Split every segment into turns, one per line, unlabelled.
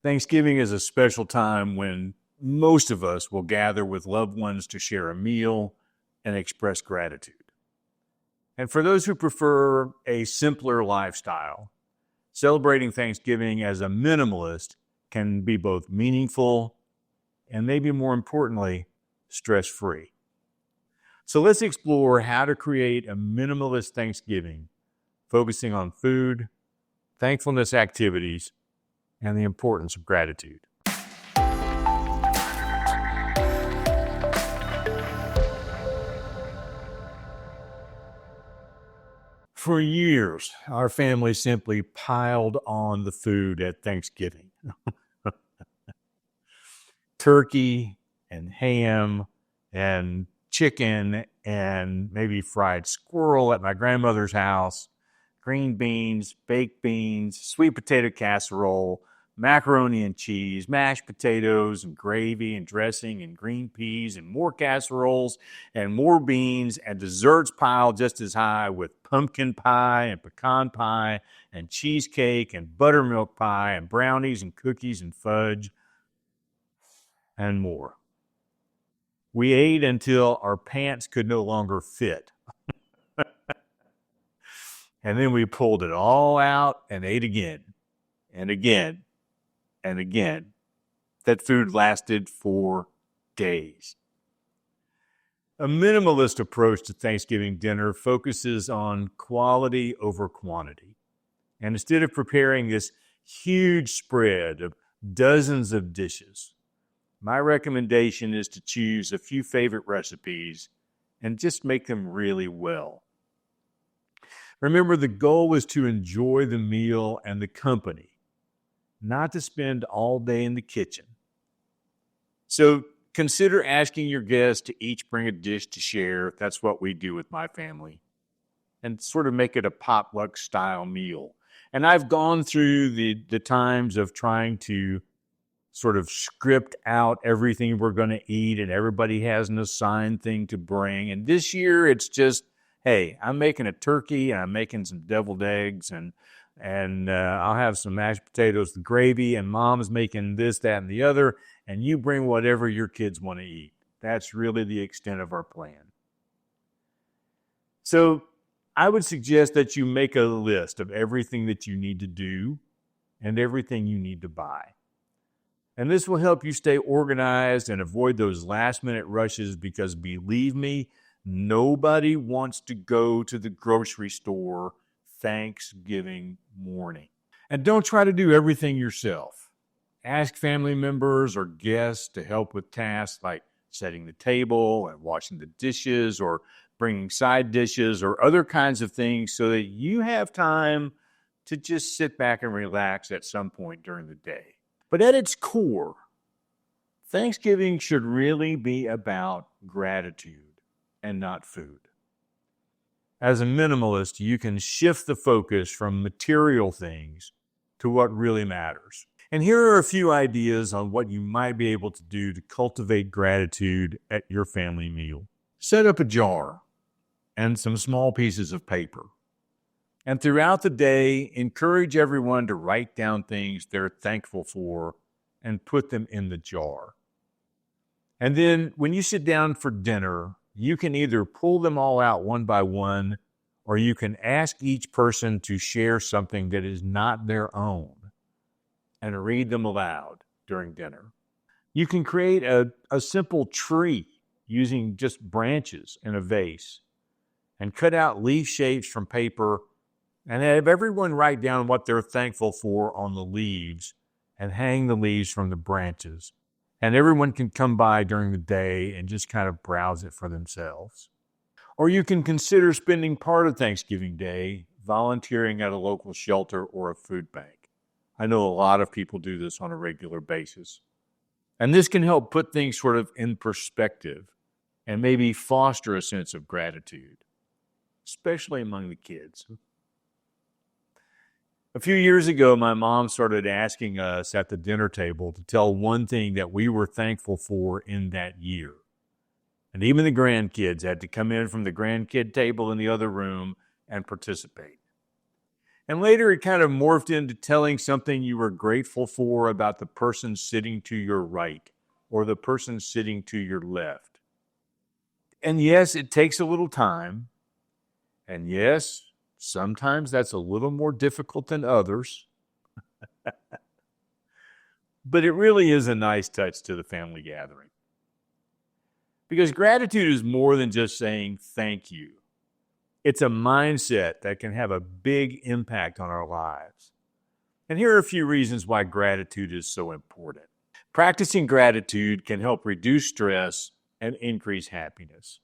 Thanksgiving is a special time when most of us will gather with loved ones to share a meal and express gratitude. And for those who prefer a simpler lifestyle, celebrating Thanksgiving as a minimalist can be both meaningful and maybe more importantly, stress-free. So let's explore how to create a minimalist Thanksgiving, focusing on food, thankfulness activities, and the importance of gratitude. For years, our family simply piled on the food at Thanksgiving. Turkey and ham and chicken and maybe fried squirrel at my grandmother's house, green beans, baked beans, sweet potato casserole, macaroni and cheese, mashed potatoes and gravy and dressing and green peas and more casseroles and more beans and desserts piled just as high with pumpkin pie and pecan pie and cheesecake and buttermilk pie and brownies and cookies and fudge and more. We ate until our pants could no longer fit. And then we pulled it all out and ate again and again and again. That food lasted for days. A minimalist approach to Thanksgiving dinner focuses on quality over quantity. And instead of preparing this huge spread of dozens of dishes, my recommendation is to choose a few favorite recipes and just make them really well. Remember, the goal is to enjoy the meal and the company, not to spend all day in the kitchen. So consider asking your guests to each bring a dish to share. That's what we do with my family. And sort of make it a potluck style meal. And I've gone through the times of trying to sort of script out everything we're going to eat, and everybody has an assigned thing to bring. And this year it's just, hey, I'm making a turkey and I'm making some deviled eggs and I'll have some mashed potatoes with gravy, and mom's making this, that, and the other, and you bring whatever your kids want to eat. That's really the extent of our plan. So I would suggest that you make a list of everything that you need to do and everything you need to buy. And this will help you stay organized and avoid those last-minute rushes, because believe me, nobody wants to go to the grocery store Thanksgiving morning. And don't try to do everything yourself. Ask family members or guests to help with tasks like setting the table and washing the dishes or bringing side dishes or other kinds of things, so that you have time to just sit back and relax at some point during the day. But at its core, Thanksgiving should really be about gratitude and not food. As a minimalist, you can shift the focus from material things to what really matters. And here are a few ideas on what you might be able to do to cultivate gratitude at your family meal. Set up a jar and some small pieces of paper. And throughout the day, encourage everyone to write down things they're thankful for and put them in the jar. And then when you sit down for dinner, you can either pull them all out one by one, or you can ask each person to share something that is not their own and read them aloud during dinner. You can create a simple tree using just branches in a vase and cut out leaf shapes from paper and have everyone write down what they're thankful for on the leaves and hang the leaves from the branches. And everyone can come by during the day and just kind of browse it for themselves. Or you can consider spending part of Thanksgiving Day volunteering at a local shelter or a food bank. I know a lot of people do this on a regular basis. And this can help put things sort of in perspective and maybe foster a sense of gratitude, especially among the kids. A few years ago, my mom started asking us at the dinner table to tell one thing that we were thankful for in that year. And even the grandkids had to come in from the grandkid table in the other room and participate. And later it kind of morphed into telling something you were grateful for about the person sitting to your right or the person sitting to your left. And yes, it takes a little time. And yes, sometimes that's a little more difficult than others. But it really is a nice touch to the family gathering. Because gratitude is more than just saying thank you. It's a mindset that can have a big impact on our lives. And here are a few reasons why gratitude is so important. Practicing gratitude can help reduce stress and increase happiness.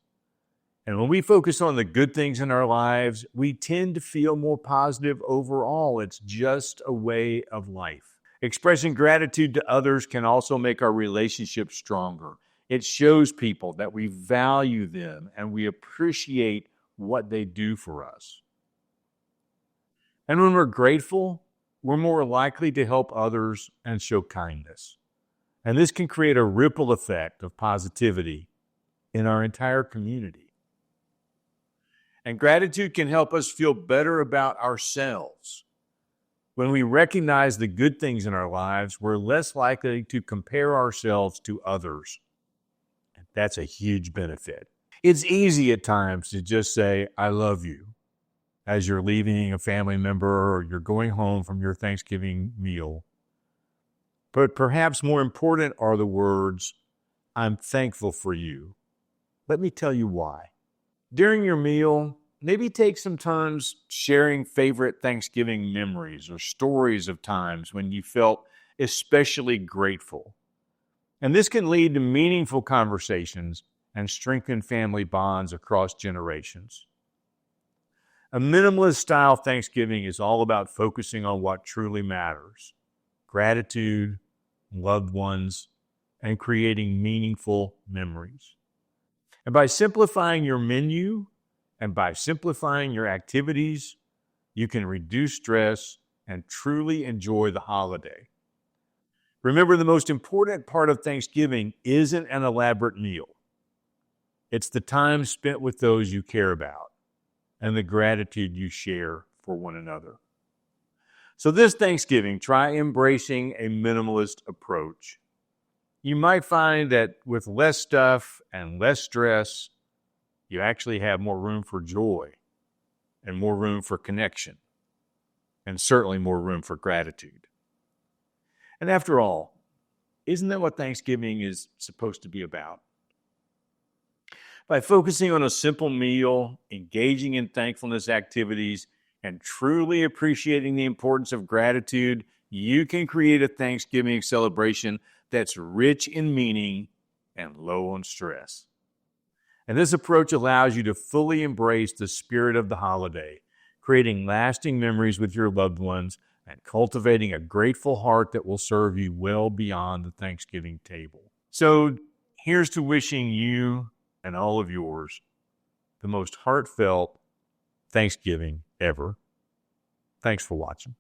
And when we focus on the good things in our lives, we tend to feel more positive overall. It's just a way of life. Expressing gratitude to others can also make our relationships stronger. It shows people that we value them and we appreciate what they do for us. And when we're grateful, we're more likely to help others and show kindness. And this can create a ripple effect of positivity in our entire community. And gratitude can help us feel better about ourselves. When we recognize the good things in our lives, we're less likely to compare ourselves to others. That's a huge benefit. It's easy at times to just say, I love you, as you're leaving a family member or you're going home from your Thanksgiving meal. But perhaps more important are the words, I'm thankful for you. Let me tell you why. During your meal, maybe take some time sharing favorite Thanksgiving memories or stories of times when you felt especially grateful. And this can lead to meaningful conversations and strengthen family bonds across generations. A minimalist style Thanksgiving is all about focusing on what truly matters: gratitude, loved ones, and creating meaningful memories. And by simplifying your menu and by simplifying your activities, you can reduce stress and truly enjoy the holiday. Remember, the most important part of Thanksgiving isn't an elaborate meal. It's the time spent with those you care about and the gratitude you share for one another. So this Thanksgiving, try embracing a minimalist approach. You might find that with less stuff and less stress, you actually have more room for joy and more room for connection and certainly more room for gratitude. And after all, isn't that what Thanksgiving is supposed to be about? By focusing on a simple meal, engaging in thankfulness activities, and truly appreciating the importance of gratitude, you can create a Thanksgiving celebration that's rich in meaning and low on stress. And this approach allows you to fully embrace the spirit of the holiday, creating lasting memories with your loved ones and cultivating a grateful heart that will serve you well beyond the Thanksgiving table. So here's to wishing you and all of yours the most heartfelt Thanksgiving ever. Thanks for watching.